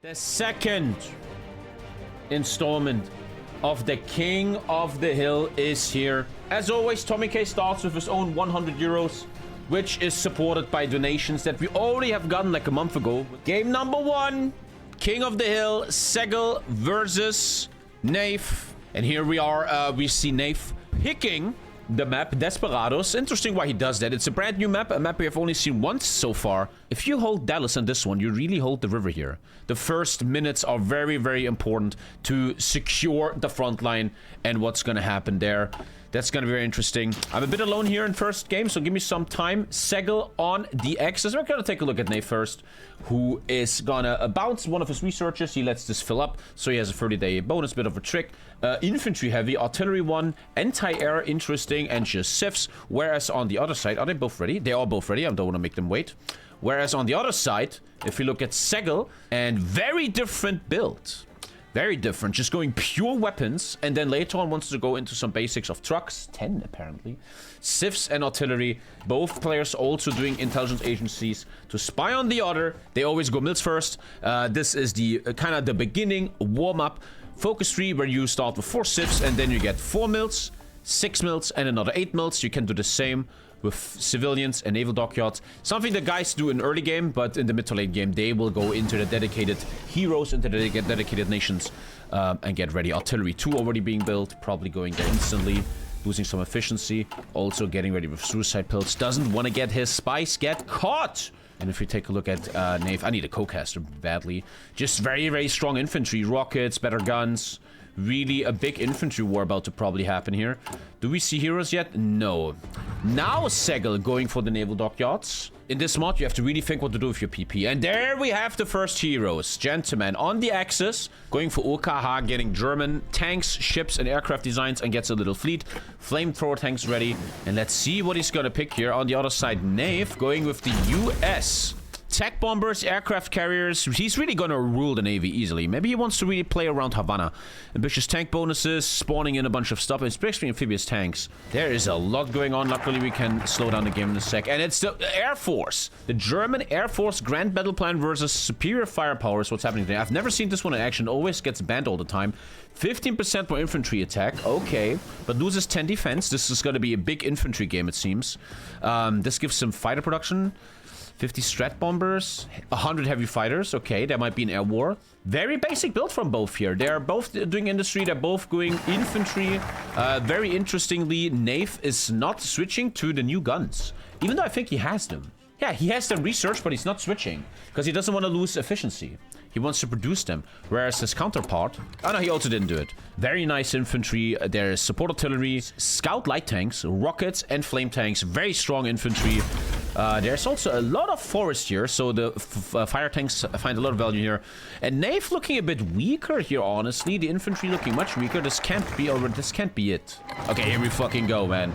The second installment of the King of the Hill is here. As always, TommyKay starts with his own 100 euros, which is supported by donations that we already have gotten like a month ago. Game number 1, King of the Hill, Segl versus Nayf. And here we are, we see Nayf picking the map Desperados. Interesting why he does that. It's a brand new map, a map we have only seen once so far. If you hold Dallas on this one, you really hold the river here. The first minutes are very, very important to secure the front line and what's going to happen there. That's going to be very interesting. I'm a bit alone here in first game, so give me some time. Segl on the X's. We're going to take a look at Nayf first, who is going to bounce one of his researchers. He lets this fill up, so he has a 30-day bonus, bit of a trick. Infantry heavy, artillery 1, anti-air interesting, and just civs. Whereas on the other side, are they both ready? They are both ready. I don't want to make them wait. Whereas on the other side, if you look at Segl, and very different build. Very different, just going pure weapons, and then later on wants to go into some basics of trucks, 10 apparently, civs and artillery. Both players also doing intelligence agencies to spy on the other. They always go mills first. This is the kind of the beginning warm-up. Focus 3, where you start with 4 civs, and then you get 4 mills, 6 mills, and another 8 mills. You can do the same with civilians and naval dockyards. Something the guys do in early game, but in the mid to late game, they will go into the dedicated heroes, into the dedicated nations, and get ready. Artillery 2 already being built, probably going there instantly, losing some efficiency. Also getting ready with suicide pills. Doesn't want to get his spies get caught. And if we take a look at Nayf, I need a co-caster badly. Just very, very strong infantry. Rockets, better guns. Really a big infantry war about to probably happen here. Do we see heroes yet? No. Now Segl going for the naval dockyards. In this mod, you have to really think what to do with your PP. And there we have the first heroes. Gentlemen, on the axis, going for OKH, getting German tanks, ships, and aircraft designs, and gets a little fleet. Flamethrower tanks ready. And let's see what he's gonna pick here. On the other side, Nayf going with the US. Tech bombers, aircraft carriers. He's really gonna rule the Navy easily. Maybe he wants to really play around Havana. Ambitious tank bonuses, spawning in a bunch of stuff, especially amphibious tanks. There is a lot going on. Luckily, we can slow down the game in a sec. And it's the Air Force. The German Air Force Grand Battle Plan versus superior firepower is what's happening today. I've never seen this one in action. Always gets banned all the time. 15% more infantry attack. Okay. But loses 10 defense. This is gonna be a big infantry game, it seems. This gives some fighter production. 50 strat bombers, 100 heavy fighters. Okay, there might be an air war. Very basic build from both here. They're both doing industry. They're both going infantry. Very interestingly, Nayf is not switching to the new guns, even though I think he has them. Yeah, he has them researched, but he's not switching because he doesn't want to lose efficiency. He wants to produce them, whereas his counterpart... Oh, no, he also didn't do it. Very nice infantry. There's support artillery, scout light tanks, rockets, and flame tanks. Very strong infantry. There's also a lot of forest here, so the fire tanks find a lot of value here. And Nayf looking a bit weaker here, honestly. The infantry looking much weaker. This can't be over. This can't be it. Okay, here we fucking go, man.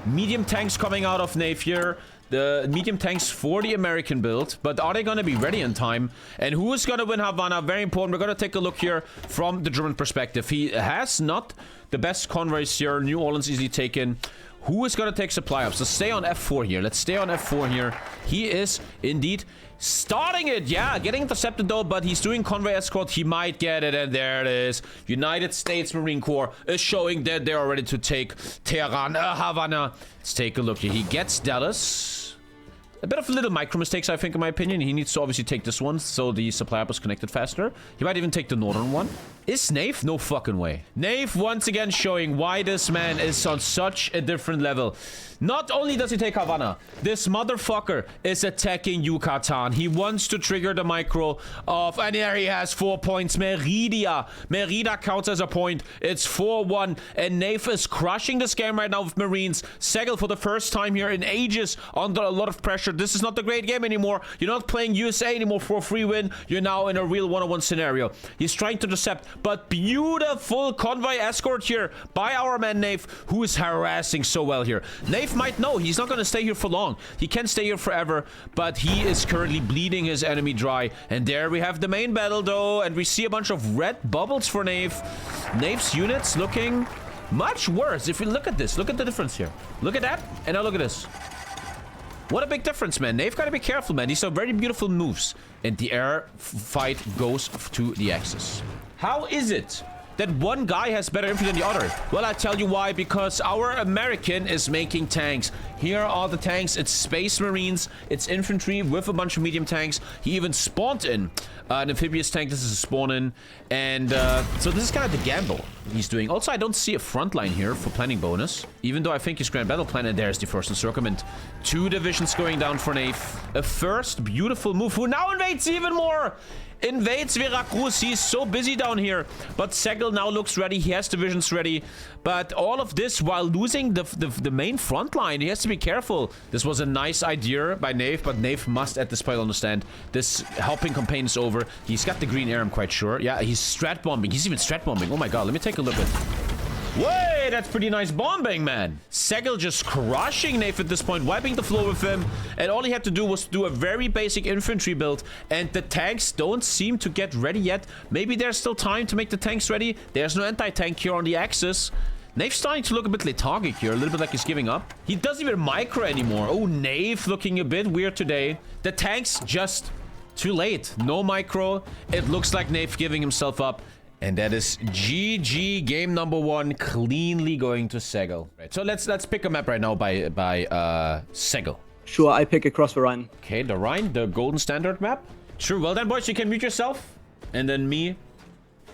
Medium tanks coming out of Nayf here. The medium tanks for the American build, but are they going to be ready in time? And who is going to win Havana? Very important. We're going to take a look here from the German perspective. He has not the best convoys here. New Orleans easily taken. Who is going to take supply ups? Let's stay on F4 here. Let's stay on F4 here. He is indeed starting it. Yeah, getting intercepted though, but he's doing convoy escort. He might get it, and there it is. United States Marine Corps is showing that they are ready to take Tehran, Havana. Let's take a look here. He gets Dallas. A bit of little micro mistakes, I think, in my opinion. He needs to obviously take this one so the supply up is connected faster. He might even take the northern one. Is Nayf? No fucking way. Nayf once again showing why this man is on such a different level. Not only does he take Havana, this motherfucker is attacking Yucatan. He wants to trigger the micro of... And there he has 4 points. Merida. Merida counts as a point. It's 4-1. And Nayf is crushing this game right now with Marines. Segl for the first time here in ages under a lot of pressure. This is not the great game anymore. You're not playing USA anymore for a free win. You're now in a real one-on-one scenario. He's trying to intercept, but beautiful convoy escort here by our man Nayf, who is harassing so well here. Nayf might know he's not going to stay here for long. He can stay here forever, but he is currently bleeding his enemy dry. And there we have the main battle though, and we see a bunch of red bubbles for Nayf. Nayf's units looking much worse. If we look at this, look at the difference here. Look at that, and now look at this. What a big difference, man. Nayf gotta be careful, man. These are very beautiful moves. And the air fight goes to the axis. How is it that one guy has better infantry than the other? Well, I tell you why. Because our American is making tanks. Here are the tanks. It's Space Marines. It's infantry with a bunch of medium tanks. He even spawned in an amphibious tank. This is a spawn in. And so this is kind of the gamble he's doing. Also, I don't see a front line here for planning bonus. Even though I think his Grand Battle Plan, and there's the first encirclement. 2 divisions going down for Nayf. A first beautiful move who now invades even more. Invades Veracruz. He's so busy down here. But Segl now looks ready. He has divisions ready. But all of this while losing the main front line. He has to be careful. This was a nice idea by Nayf, but Nayf must at this point understand this helping campaign is over. He's got the green air, I'm quite sure. Yeah, he's strat bombing. He's even strat bombing. Oh my god, let me take a look at... Wait, that's pretty nice bombing, man. Segl just crushing Nayf at this point, wiping the floor with him. And all he had to do was do a very basic infantry build. And the tanks don't seem to get ready yet. Maybe there's still time to make the tanks ready. There's no anti-tank here on the axis. Nayf's starting to look a bit lethargic here, a little bit like he's giving up. He doesn't even micro anymore. Oh, Nayf looking a bit weird today. The tanks just too late. No micro. It looks like Nayf giving himself up. And that is GG, game number 1, cleanly going to Segl. Right, so let's pick a map right now by Segl. Sure, I pick across the Rhine. Okay, the Rhine, the golden standard map. Sure, well then, boys, you can mute yourself. And then me,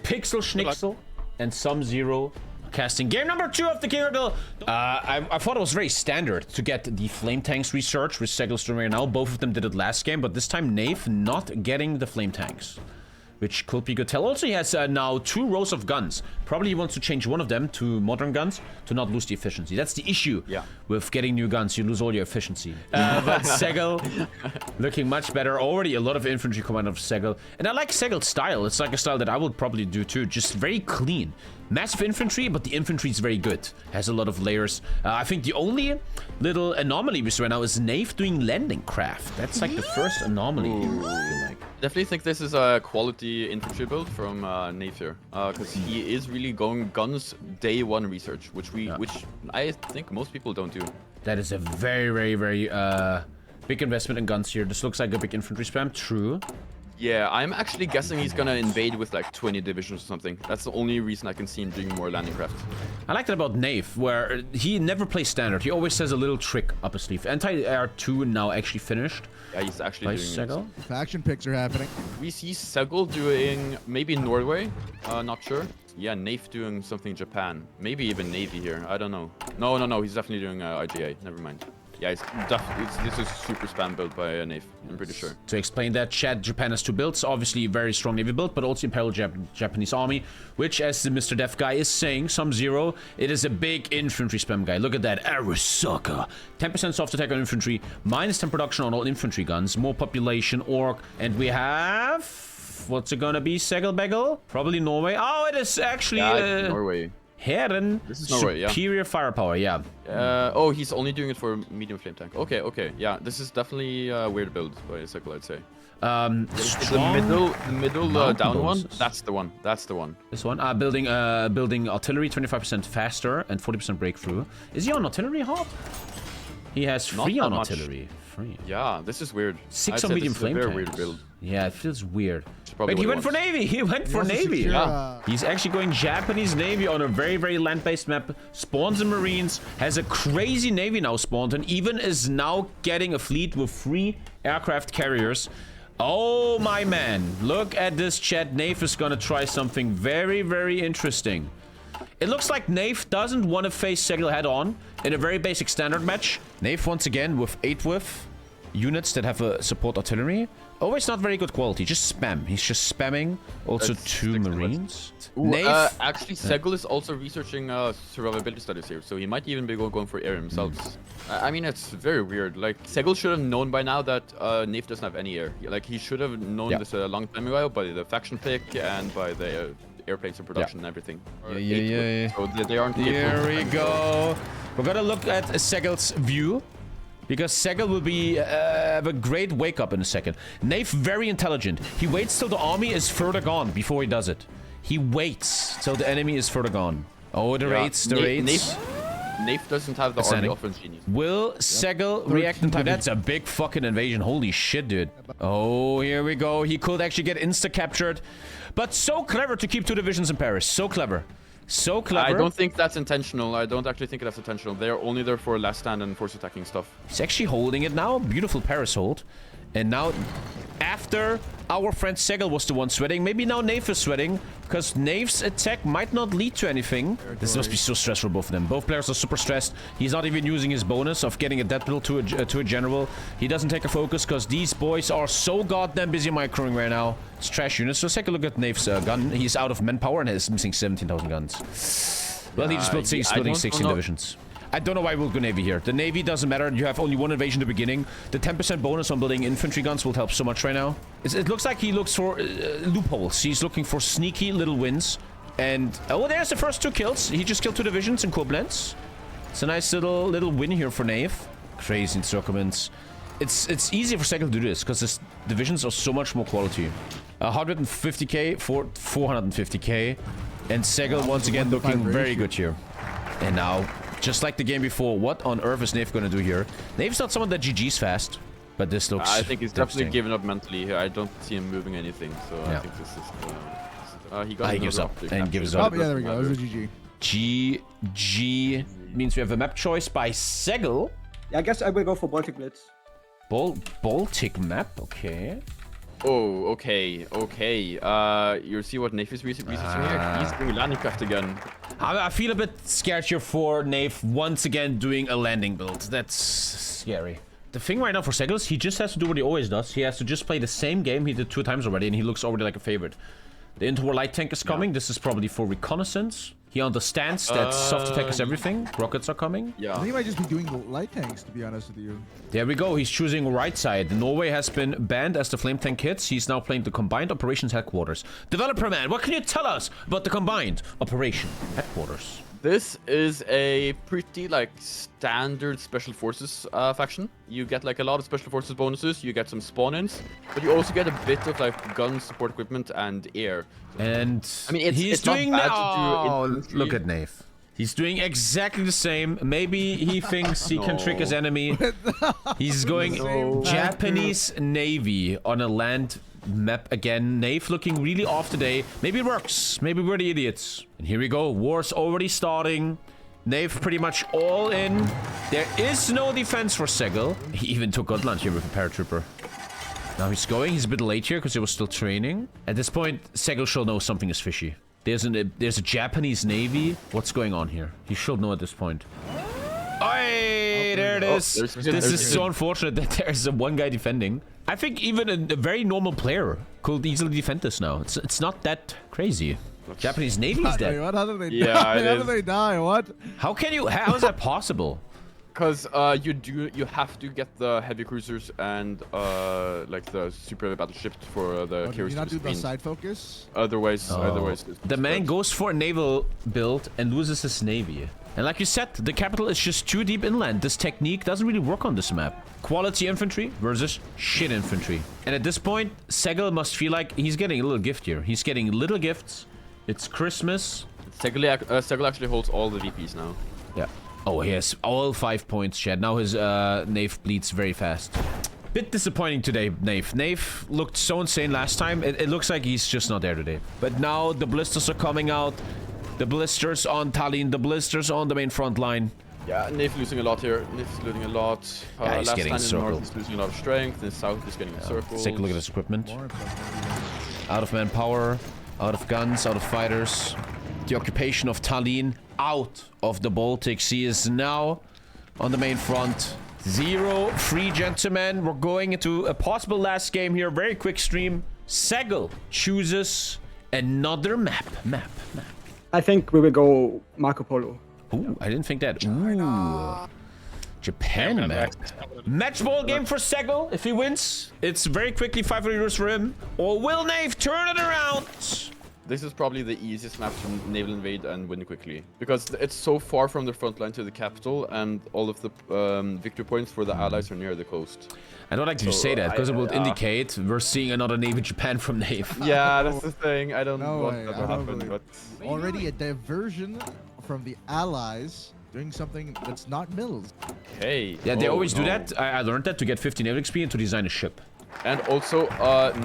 Pixel Schnixel, and Some Zero casting game number 2 of the King of the Hill. I thought it was very standard to get the flame tanks research with Segl's doing right now. Both of them did it last game, but this time Nayf not getting the flame tanks, which could be good tell. Also, he has now 2 rows of guns. Probably he wants to change one of them to modern guns to not lose the efficiency. That's the issue with getting new guns. You lose all your efficiency. But Segl looking much better. Already a lot of infantry coming out of Segl. And I like Segl's style. It's like a style that I would probably do too. Just very clean. Massive infantry, but the infantry is very good. Has a lot of layers. I think the only little anomaly we see right now is Nayf doing landing craft. That's like the first anomaly here, I feel like. Definitely think this is a quality infantry build from Nayf here, because he is really going guns day 1 research, which I think most people don't do. That is a very, very, very big investment in guns here. This looks like a big infantry spam. True. Yeah, I'm actually guessing he's gonna invade with like 20 divisions or something. That's the only reason I can see him doing more landing craft. I like that about Nayf, where he never plays standard. He always has a little trick up his sleeve. Anti-air 2 now actually finished. Yeah, he's actually doing Segl. it. Faction picks are happening. We see Segl doing maybe Norway, not sure. Yeah, Nayf doing something in Japan. Maybe even Navy here. I don't know. No. He's definitely doing IGA. Never mind. Yeah, this is super spam built by Nayf, I'm pretty sure. To explain that, chat, Japan has 2 builds. Obviously, a very strong Navy build, but also Imperial Japanese Army, which, as the Mr. Def guy is saying, Some Zero, it is a big infantry spam guy. Look at that, Arasaka. 10% soft attack on infantry, minus 10 production on all infantry guns, more population, orc, and we have... What's it gonna be, Segl Begel? Probably Norway. Oh, it is actually... Yeah, Norway. Herren, this is Norway, superior firepower, yeah. Oh, he's only doing it for medium flame tank. Okay. Yeah, this is definitely a weird build by Segl, I'd say. The middle down one. That's the one. This one. Building artillery 25% faster and 40% breakthrough. Is he on artillery hard? He has 3 on artillery. 3. Yeah, this is weird. 6 on medium flame tanks. Weird build. Yeah, it feels weird. Wait, he went for Navy. He went for Navy. Yeah. He's actually going Japanese Navy on a very, very land-based map. Spawns in Marines. Has a crazy Navy now spawned. And even is now getting a fleet with 3 aircraft carriers. Oh, my man. Look at this chat. Nayf is going to try something very, very interesting. It looks like Nayf doesn't want to face Segl head-on in a very basic standard match. Nayf once again with 8-whiff units that have a support artillery. Always not very good quality. Just spam. He's just spamming. Also that's 2 Marines. Nayf, actually, Segl is also researching survivability studies here, so he might even be going for air himself. I mean, it's very weird. Like, Segl should have known by now that Nayf doesn't have any air. Like, he should have known this a long time ago by the faction pick and by the airplanes in production and everything. Yeah. So they aren't. Here we go. We're gonna look at Segl's view, because Segl will be have a great wake up in a second. Nayf very intelligent. He waits till the army is further gone before he does it. He waits till the enemy is further gone. Oh, the raids. Nayf doesn't have the army Ascending. offense genius. Will Segl react in time? That's a big fucking invasion. Holy shit, dude. Oh, here we go. He could actually get insta-captured. But so clever to keep 2 divisions in Paris. So clever. So clever. I don't think that's intentional. I don't actually think that's intentional. They're only there for last stand and force attacking stuff. He's actually holding it now. Beautiful Paris hold. And now, after our friend Segl was the one sweating, maybe now Nayf is sweating, because Nayf's attack might not lead to anything. This must be so stressful for both of them. Both players are super stressed. He's not even using his bonus of getting a death bill to a general. He doesn't take a focus, because these boys are so goddamn busy microing right now. It's trash units. So take a look at Nayf's gun. He's out of manpower and is missing 17,000 guns. Well, he just built splitting 16 divisions. I don't know why we'll go Navy here. The Navy doesn't matter. You have only 1 invasion at the beginning. The 10% bonus on building infantry guns will help so much right now. It looks like he looks for loopholes. He's looking for sneaky little wins. And, oh, there's the first 2 kills. He just killed 2 divisions in Koblenz. It's a nice little win here for Nayf. Crazy encirclements. It's easy for Segl to do this, because his divisions are so much more quality. 150k for 450k. And Segl once again looking very good here. And now, just like the game before, what on earth is Nayf gonna do here? Nayf's not someone that GG's fast, but this looks I think he's definitely given up mentally here. I don't see him moving anything, so Yeah. I think this is... he got he gives up optic, and gives actually. up. Oh, yeah, there we go. It was a GG. GG means we have a map choice by Segl. Yeah, I guess I will go for Baltic Blitz. Baltic map, okay. Oh, okay. You see what Nayf is researching here? He's doing landing craft again. I feel a bit scared here for Nayf once again doing a landing build. That's scary. The thing right now for Segl is he just has to do what he always does. He has to just play the same game he did 2 times already, and he looks already like a favorite. The interwar light tank is coming. This is probably for reconnaissance. He understands that soft attack is everything. Rockets are coming. I Yeah. think he might just be doing light tanks, to be honest with you. There we go. He's choosing right side. Norway has been banned as the flame tank hits. He's now playing the combined operations headquarters. Developer man, what can you tell us about the combined operation headquarters? This is a pretty like standard special forces faction. You get like a lot of special forces bonuses. You get some spawn-ins, but you also get a bit of like gun support equipment and air. And I mean, he's not doing bad now. to do infantry. Look at Nayf. He's doing exactly the same. Maybe he thinks he can trick his enemy. He's going Japanese Navy on a land map again. Nayf looking really off today. Maybe it works. Maybe we're the idiots. And here we go. War's already starting. Nayf pretty much all in. There is no defense for Segl. He even took good lunch here with a paratrooper. Now he's going. He's a bit late here because he was still training. At this point, Segl should know something is fishy. There's a Japanese Navy. What's going on here? He should know at this point. Oi, there it is. This is so unfortunate that there's one guy defending. I think even a very normal player could easily defend this now. It's not that crazy. Japanese Navy is Wait, dead. what? How did they Yeah, die? it How is. did they die? What? How is that possible? Because you have to get the heavy cruisers and like the super heavy battleships for the Oh, did carriers you not to do the screen. side focus? Otherwise, The man goes for a naval build and loses his navy. And like you said, the capital is just too deep inland. This technique doesn't really work on this map. Quality infantry versus shit infantry. And at this point, Segl must feel like he's getting a little gift here. He's getting little gifts. It's Christmas. Segl actually holds all the VPs now. Yeah. Oh, he has all 5 points, Chad. Now his Nayf bleeds very fast. Bit disappointing today, Nayf. Nayf looked so insane last time. It looks like he's just not there today. But now the blisters are coming out. The blisters on Tallinn. The blisters on the main front line. Yeah, Nayf losing a lot here. Nayf is losing a lot. Yeah, he's last getting time in the north, encircled. he's losing a lot of strength. In the south, he's getting encircled. Take a look at his equipment. More impressive. Out of manpower, out of guns, out of fighters. The occupation of Tallinn out of the Baltics. He is now on the main front. 0-3, gentlemen. We're going into a possible last game here. Very quick stream. Segl chooses another map. I think we will go Marco Polo. Ooh, I didn't think that. Ooh. Japan map. Match ball game for Segl. If he wins, it's very quickly 500 euros for him. Or will Nayf turn it around? This is probably the easiest map to naval invade and win quickly. Because it's so far from the front line to the capital, and all of the victory points for the allies are near the coast. I don't like to say that, because it will indicate we're seeing another Navy Japan from Nayf. Yeah, that's the thing. I don't No want way, that I to don't happen, believe- but... Already a diversion from the Allies doing something that's not mills. Hey. Yeah, they oh, always do no. that. I learned that to get 50 naval XP and to design a ship. And also,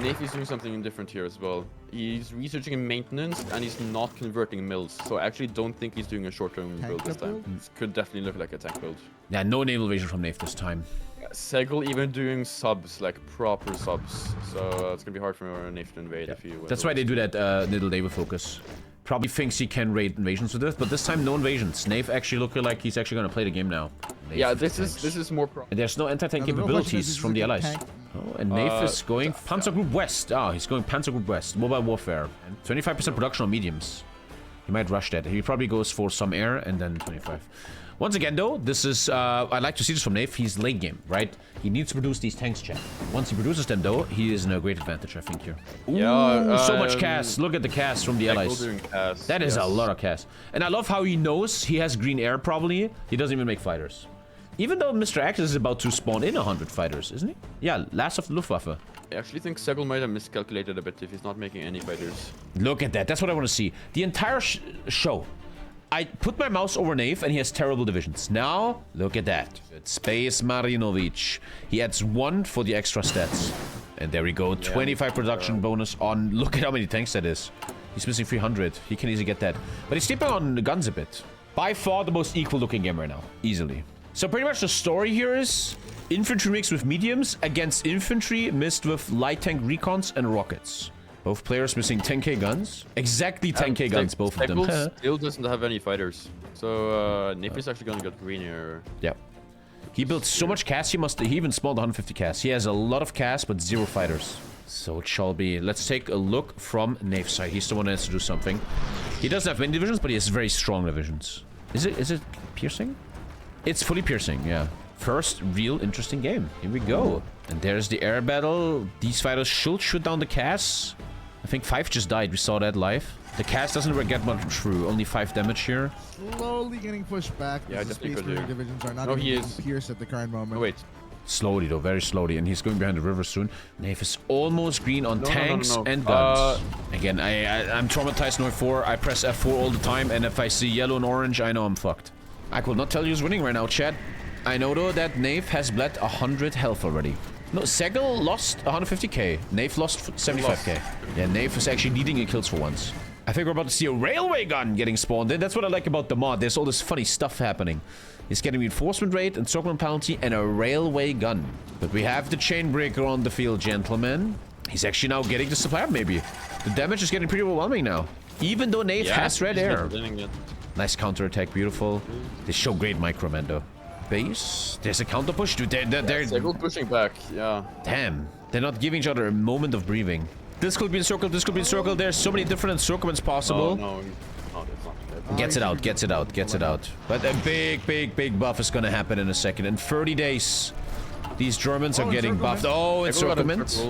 Nayf is doing something different here as well. He's researching in maintenance and he's not converting mills. So I actually don't think he's doing a short-term build this time. This could definitely look like a tank build. Yeah, no naval invasion from Nayf this time. Segl even doing subs, like proper subs. So it's gonna be hard for Nayf to invade if you. That's why they do that little naval focus. Probably thinks he can raid invasions with this, but this time no invasions. Nayf actually looking like he's actually gonna play the game now. Nayf Yeah, this is more pro. And there's no anti-tank Now, the real question capabilities is from the he allies. tank? Oh, and Nayf is going Panzer Group West. Ah, he's going Panzer Group West. Mobile warfare. 25% production on mediums. He might rush that. He probably goes for some air and then 25. Once again, though, this is... I like to see this from Nayf. He's late game, right? He needs to produce these tanks, chat. Once he produces them, though, he is in a great advantage, I think, here. Ooh, Yeah, so much cast. Look at the cast from the allies. Doing cast, That is yes. a lot of cast. And I love how he knows he has green air, probably. He doesn't even make fighters. Even though Mr. X is about to spawn in 100 fighters, isn't he? Yeah, last of the Luftwaffe. I actually think Segl might have miscalculated a bit if he's not making any fighters. Look at that. That's what I want to see. The entire show. I put my mouse over Nayf and he has terrible divisions. Now, look at that. Space Marinovic. He adds 1 for the extra stats. And there we go. 25 production bonus on... Look at how many tanks that is. He's missing 300. He can easily get that. But he's sleeping on the guns a bit. By far the most equal looking game right now. Easily. So pretty much the story here is... Infantry mixed with mediums against infantry mixed with light tank recons and rockets. Both players missing 10k guns. Exactly 10k guns, both of them. Segl still doesn't have any fighters. So Nayf is actually gonna get green here. Yeah. He built so much cast, he even spawned 150 cast. He has a lot of cast, but 0 fighters. So it shall be. Let's take a look from Nayf's side. He's the one that has to do something. He doesn't have many divisions, but he has very strong divisions. Is it piercing? It's fully piercing, yeah. First real interesting game. Here we go. And there's the air battle. These fighters should shoot down the cast. I think 5 just died. We saw that live. The cast doesn't get much through. Only 5 damage here. Slowly getting pushed back. Yeah, because the definitely Space could do. Marine divisions are not No, even he being is. pierced at the current moment. Oh, wait. Slowly, though. Very slowly. And he's going behind the river soon. Nayf is almost green on No, tanks no. and guns. Again, I'm traumatized on HOI4. I press F4 all the time. And if I see yellow and orange, I know I'm fucked. I could not tell you who's winning right now, chat. I know, though, that Nayf has bled 100 health already. No, Segl lost 150k. Nayf lost 75k. Yeah, Nayf is actually leading in kills for once. I think we're about to see a railway gun getting spawned in. That's what I like about the mod. There's all this funny stuff happening. He's getting reinforcement rate, encirclement penalty, and a railway gun. But we have the chain breaker on the field, gentlemen. He's actually now getting the supply up, maybe. The damage is getting pretty overwhelming now. Even though Nayf has red air. Nice counterattack, beautiful. They show great micro, man, though. Base. There's a counter push, dude. They're Segl pushing back, yeah. Damn. They're not giving each other a moment of breathing. This could be encircled, this could be encircled. There's so many different encirclements possible. No, that's not. Gets it out, gets it out, gets it out. But a big buff is gonna happen in a second. In 30 days, these Germans are getting buffed. Oh, encirclement.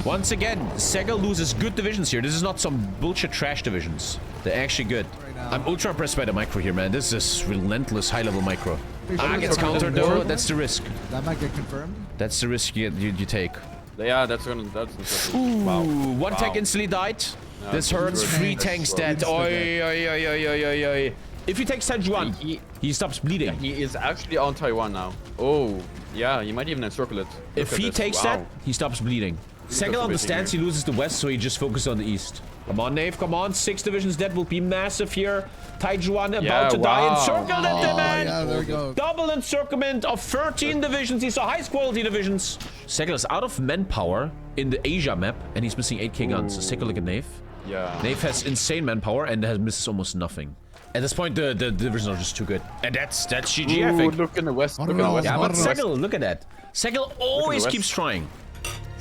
Once again, Segl loses good divisions here. This is not some bullshit trash divisions. They're actually good. I'm ultra impressed by the micro here, man. This is relentless high-level micro. Gets countered though. That's the risk. That might get confirmed. That's the risk you take. Yeah, that's Ooh, wow. One tank instantly died. Yeah, This hurts. sure. 3 tanks dead. Oi, oi, oi, oi, oi, oi, oi. If he takes Taiwan, he stops bleeding. He is actually on Taiwan now. Oh, yeah, he might even encircle it. If he takes that, he stops bleeding. Segl understands he loses the west, so he just focuses on the east. Come on, Nayf, come on. 6 divisions dead will be massive here. Taijuan about to die. Encircled it, man! Yeah, there we go. Double encirclement of 13 divisions. These are highest quality divisions. Segl is out of manpower in the Asia map, and he's missing 8k guns. Let's take a look at Nayf. Yeah. Nayf has insane manpower and misses almost nothing. At this point, the divisions are just too good. And that's GG, I think. Look in the west. Look in no. the west. Yeah, but Look at the Segl, look at that. Segl always west. keeps trying.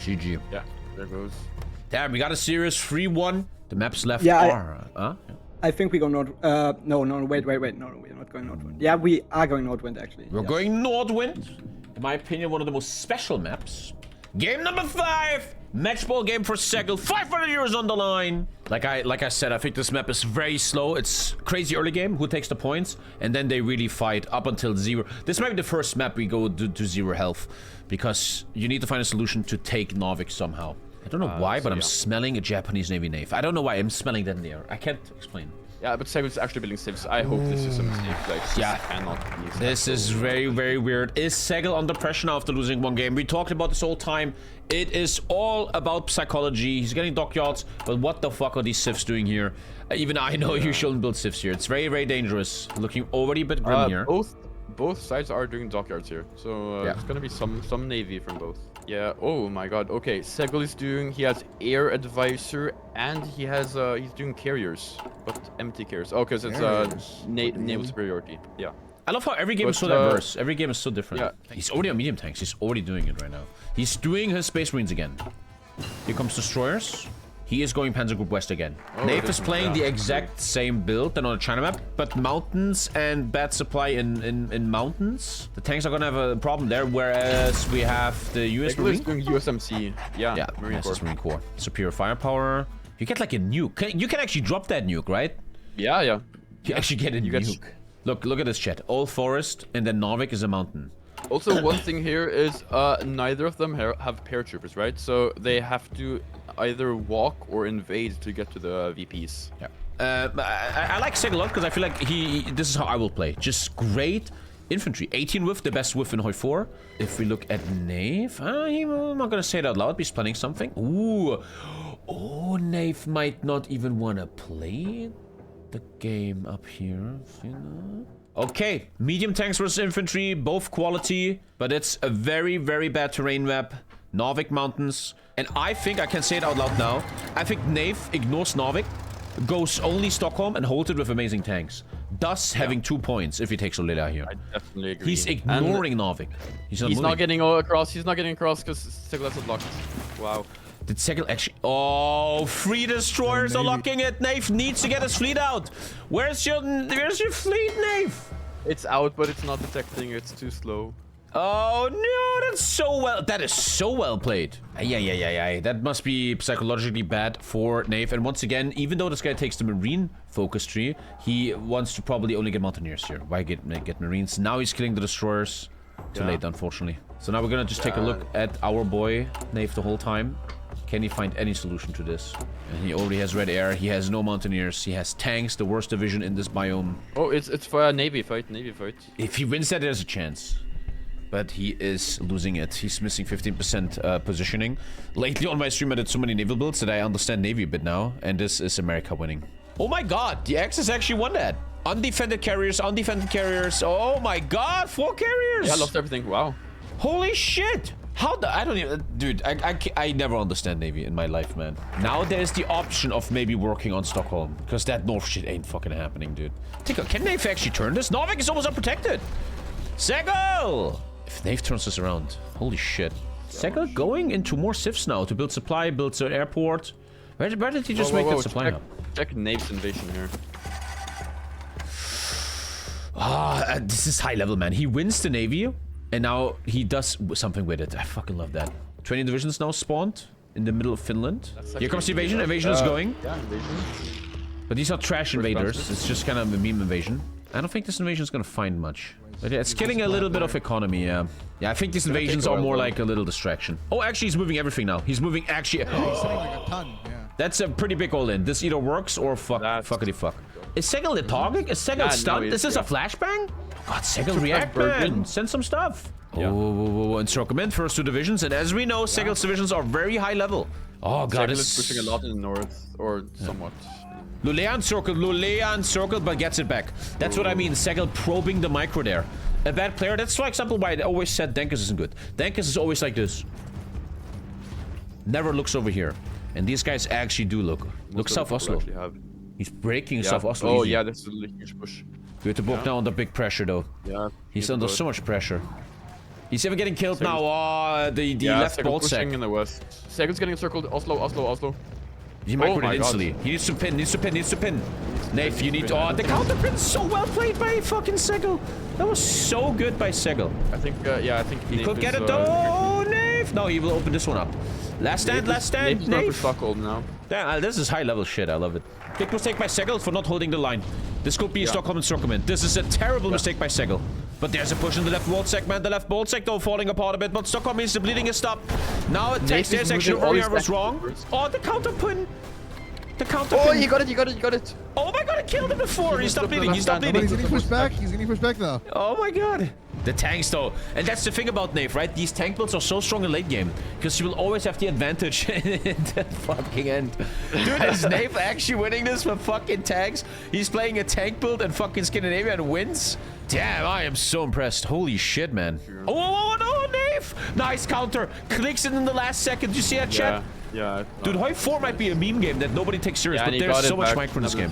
GG. Yeah, there goes. Damn, we got a serious 3-1. The maps left Yeah, are... I think we go north. No, wait. No, we're not going northwind. Yeah, we are going northwind, actually. We're yes. going Nordwind. In my opinion, one of the most special maps. Game number 5. Match ball game for Segl. 500 euros on the line. Like I said, I think this map is very slow. It's crazy early game. Who takes the points? And then they really fight up until 0. This might be the first map we go to 0 health. Because you need to find a solution to take Narvik somehow. I don't know why, but I'm smelling a Japanese Navy Nayf. I don't know why I'm smelling that in the air. I can't explain. Yeah, but Segl is actually building civs. I hope this is a mistake. Like, Yeah. this cannot be. This is very, very weird. Is Segl under pressure now after losing one game? We talked about this whole time. It is all about psychology. He's getting dockyards, but what the fuck are these civs doing here? Even I know you shouldn't build civs here. It's very, very dangerous. Looking already a bit grim here. Both sides are doing dockyards here, so it's gonna be some navy from both. Yeah. Oh my god. Okay. Segl is doing. He has air advisor and he has he's doing carriers, but empty carriers. Oh, because it's naval superiority. Yeah. I love how every game is so diverse. Every game is so different. Yeah. He's already on medium tanks. He's already doing it right now. He's doing his Space Marines again. Here comes destroyers. He is going Panzer Group West again. Nayf is playing the exact same build than on a China map, but mountains and bad supply in mountains. The tanks are gonna have a problem there, whereas we have the US Marine. Doing USMC. Yeah. Marine Corps. Superior firepower. You get like a nuke. You can actually drop that nuke, right? Yeah. You actually get a nuke. Look at this chat. All forest, and then Narvik is a mountain. Also, one thing here is neither of them have paratroopers, right? So they have to either walk or invade to get to the VPs. Yeah. I like Segl a lot because I feel like this is how I will play. Just great infantry. 18 whiff, the best whiff in HOI4. If we look at Nayf, I'm not gonna say it out loud. He's planning something. Ooh. Oh, Nayf might not even want to play the game up here. You know? Okay, medium tanks versus infantry, both quality, but it's a very, very bad terrain map. Narvik Mountains. And I think, I can say it out loud now, I think Nayf ignores Narvik, goes only Stockholm and holds it with amazing tanks. Thus having 2 points if he takes Oleda here. I definitely agree. He's ignoring Narvik. He's not getting across. He's not getting across because Segl has it locked. Wow. Did Segl actually... Oh, 3 destroyers are locking it. Nayf needs to get his fleet out. Where's your fleet, Nayf? It's out, but it's not detecting. It's too slow. Oh no, that's so well. That is so well played. Yeah. That must be psychologically bad for Nayf. And once again, even though this guy takes the Marine focus tree, he wants to probably only get Mountaineers here. Why get Marines? Now he's killing the destroyers. Too late, unfortunately. So now we're gonna just take a look at our boy Nayf the whole time. Can he find any solution to this? And he already has red air. He has no Mountaineers. He has tanks, the worst division in this biome. Oh, it's for a Navy fight. If he wins that, there's a chance. But he is losing it. He's missing 15% positioning. Lately on my stream, I did so many naval builds that I understand Navy a bit now. And this is America winning. Oh my god, the Axis actually won that. Undefended carriers. Oh my god, 4 carriers. Yeah, I lost everything. Wow. Holy shit. I don't even... Dude, I never understand Navy in my life, man. Now there's the option of maybe working on Stockholm. Because that North shit ain't fucking happening, dude. Can Nayf actually turn this? Narvik is almost unprotected. Segl! If Nayf turns this around, holy shit. Segl going into more civs now to build supply, build an airport. Where did he just make that supply now? Check Nayf's invasion here. This is high level, man. He wins the Navy, and now he does something with it. I fucking love that. 20 divisions now spawned in the middle of Finland. Here comes the invasion. Invasion is going. Yeah, invasion. But these are trash invaders. It's just kind of a meme invasion. I don't think this invasion is gonna find much. But yeah, it's killing a little bit of economy, yeah. Yeah, I think these invasions are more like a little distraction. Oh, actually, he's moving everything now. He's moving actually... He's sitting like a ton, yeah. That's a pretty big all-in. This either works or fuckity fuck. Is Segl the target? Is Segl stunned? Is this a flashbang? God, Segl react, man. Send some stuff. Yeah. Oh, encirclement, first 2 divisions. And as we know, Segl's divisions are very high level. Oh, God. Segl is pushing a lot in the north, or somewhat. Lulea encircled, but gets it back. That's what I mean. Segl probing the micro there. A bad player. That's for example why I always said Denkis isn't good. Denkis is always like this. Never looks over here. And these guys actually do look. Look South Oslo. He's breaking South Oslo. Oh, yeah, that's a huge push. Göteborg now under big pressure, though. Yeah. He's under so much pressure. He's even getting killed now. Oh, the left bolt sec. In the west. Segl's getting encircled. Oslo. He might put it instantly. He needs to pin. Nayf, you need to... Oh, the counter pin's so well played by fucking Segl. That was so good by Segl. I think, I think he could get it though. Oh, Nayf. No, he will open this one up. Last stand, Nayf. Stockholm now. Damn, this is high level shit. I love it. Big mistake by Segl for not holding the line. This could be a Stockholm encirclement. This is a terrible mistake by Segl. But there's a push in the left bolt sec, man. The left bolt sec, though, falling apart a bit. But Stockholm means the bleeding is stopped. Now it takes their section. Earlier was wrong. Oh, the counter pin. The counter. Oh, you got it, you got it, you got it. Oh my god, I killed him before. He stopped bleeding. He stopped No, but bleeding. he's getting pushed back. He's getting pushed back though. Oh my god. The tanks though. And that's the thing about Nayf, right? These tank builds are so strong in late game. Because you will always have the advantage in the fucking end. Dude, is Nayf actually winning this for fucking tanks? He's playing a tank build and fucking Scandinavia and wins? Damn, I am so impressed. Holy shit, man. Oh, no, Nayf! Nice counter. Clicks it in the last second. You see that, chat? Yeah. Dude, HOI4 might be a meme game that nobody takes serious, but there's so much micro in this game.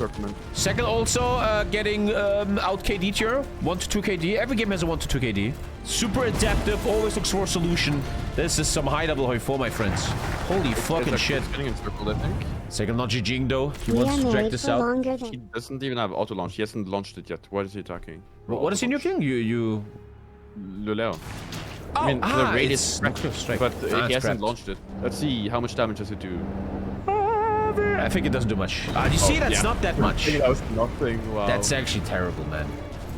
Segl also getting out KD tier, 1 to 2 KD. Every game has a 1 to 2 KD. Super adaptive, always looks for a solution. This is some high level HOI4, my friends. Holy fucking shit. Segl not GGing though. He wants to drag this out. He doesn't even have auto launch. He hasn't launched it yet. What is he attacking? What is he nuking? You. Luleo. Oh, I mean, the rate it's is nuclear strike. but he hasn't prepped. launched it. Let's see how much damage does it do. I think it doesn't do much. You see, that's not that much. That was nothing. Wow. That's actually terrible, man.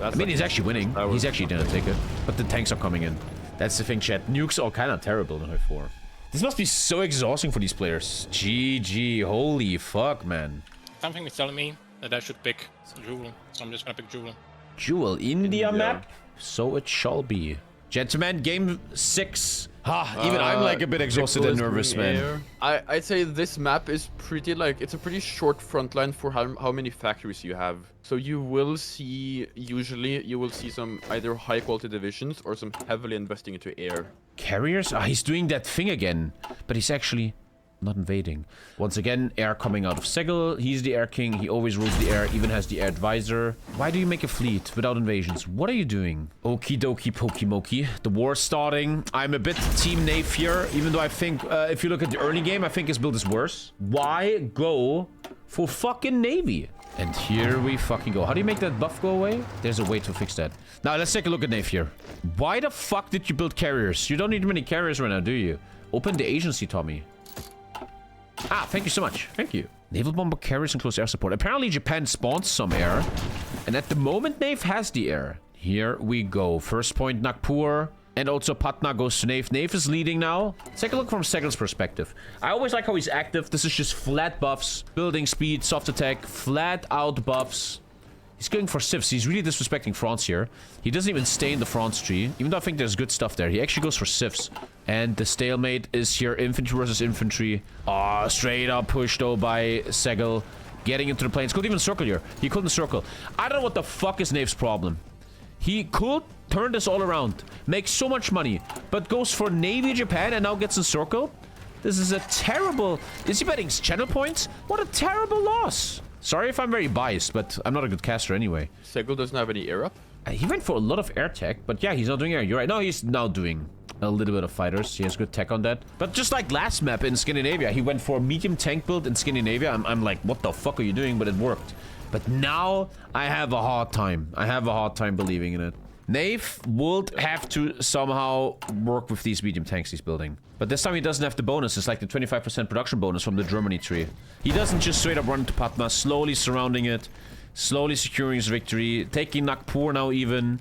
I mean, he's actually winning. He's actually gonna take it. But the tanks are coming in. That's the thing, chat. Nukes are kind of terrible in HOI4. This must be so exhausting for these players. GG. Holy fuck, man. Something is telling me that I should pick Jewel, so I'm just gonna pick Jewel. Jewel, India map? So it shall be. Gentlemen, game 6. Even I'm like a bit exhausted and nervous, man. I'd say this map is pretty it's a pretty short front line for how many factories you have. So you will see, usually, you will see some either high quality divisions or some heavily investing into air. Carriers? He's doing that thing again. But he's actually not invading. Once again, air coming out of Segl. He's the air king. He always rules the air, even has the air advisor. Why do you make a fleet without invasions? What are you doing? Okie dokie pokimoki. The war's starting. I'm a bit team Nayf here, even though I think, if you look at the early game, I think his build is worse. Why go for fucking Navy? And here we fucking go. How do you make that buff go away? There's a way to fix that. Now, let's take a look at Nayf here. Why the fuck did you build carriers? You don't need many carriers right now, do you? Open the agency, Tommy. Thank you so much. Thank you. Naval bomber carries and close air support. Apparently, Japan spawns some air. And at the moment, Nayf has the air. Here we go. First point, Nagpur. And also Patna goes to Nayf. Nayf is leading now. Let's take a look from Segl's perspective. I always like how he's active. This is just flat buffs. Building speed, soft attack, flat out buffs. He's going for civs. He's really disrespecting France here. He doesn't even stay in the France tree. Even though I think there's good stuff there. He actually goes for civs. And the stalemate is here. Infantry versus infantry. Straight up push though by Segl. Getting into the planes. Couldn't even circle here. He couldn't circle. I don't know what the fuck is Nayf's problem. He could turn this all around. Make so much money. But goes for Navy Japan and now gets encircled. This is a terrible... Is he betting channel points? What a terrible loss. Sorry if I'm very biased, but I'm not a good caster anyway. Segl doesn't have any air up? He went for a lot of air tech, but yeah, he's not doing air. You're right. No, he's now doing a little bit of fighters. He has good tech on that. But just like last map in Scandinavia, he went for a medium tank build in Scandinavia. I'm like, what the fuck are you doing? But it worked. But now I have a hard time. I have a hard time believing in it. Nayf would have to somehow work with these medium tanks he's building. But this time he doesn't have the bonus. It's like the 25% production bonus from the Germany tree. He doesn't just straight up run to Patna, slowly surrounding it, slowly securing his victory, taking Nagpur now even.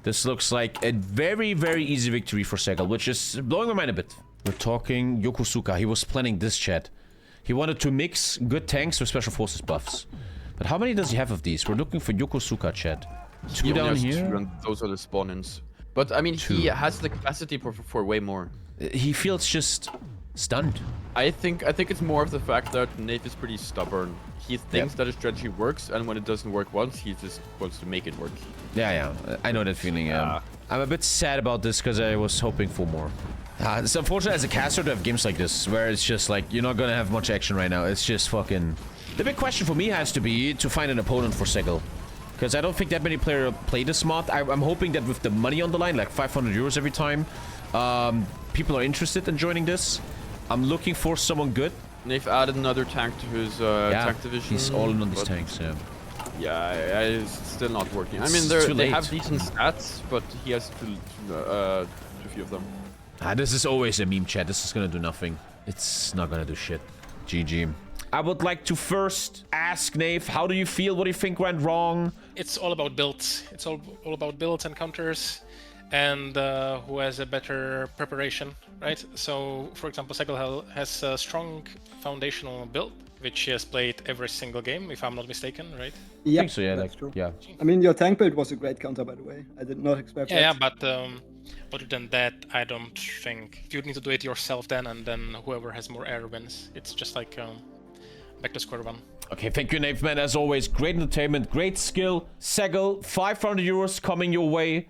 This looks like a very, very easy victory for Segl, which is blowing my mind a bit. We're talking Yokosuka. He was planning this, chat. He wanted to mix good tanks with special forces buffs. But how many does he have of these? We're looking for Yokosuka, chat. Two down here. Two, and those are the spawn-ins. But I mean, he has the capacity for way more. He feels just stunned. I think it's more of the fact that Nayf is pretty stubborn. He thinks that his strategy works, and when it doesn't work once, he just wants to make it work. Yeah, I know that feeling. I'm a bit sad about this because I was hoping for more. It's unfortunate as a caster to have games like this, where it's just like, you're not gonna have much action right now. It's just fucking... The big question for me has to be to find an opponent for Segl. Because I don't think that many players play this mod. I'm hoping that with the money on the line, like 500 euros every time, people are interested in joining this. I'm looking for someone good. Nayf added another tank to his tank division. He's all in on these tanks, Yeah, it's still not working. I mean, they have decent stats, but he has too few of them. This is always a meme, chat. This is gonna do nothing. It's not gonna do shit. GG. I would like to first ask Nayf, how do you feel? What do you think went wrong? It's all about builds. It's all about builds and counters, and who has a better preparation, right? So, for example, Segl has a strong foundational build which he has played every single game, if I'm not mistaken, right? Yeah, I think so, yeah, that's like, true. yeah. I mean, your tank build was a great counter, by the way. I did not expect Yeah, that. but other than that, I don't think you'd need to do it yourself then, and then whoever has more air wins. It's just like back to square one. Okay, thank you, Nayf, man. As always, great entertainment, great skill. Segl, 500 euros coming your way.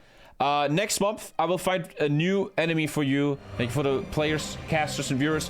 Next month, I will find a new enemy for you. Thank you for the players, casters, and viewers.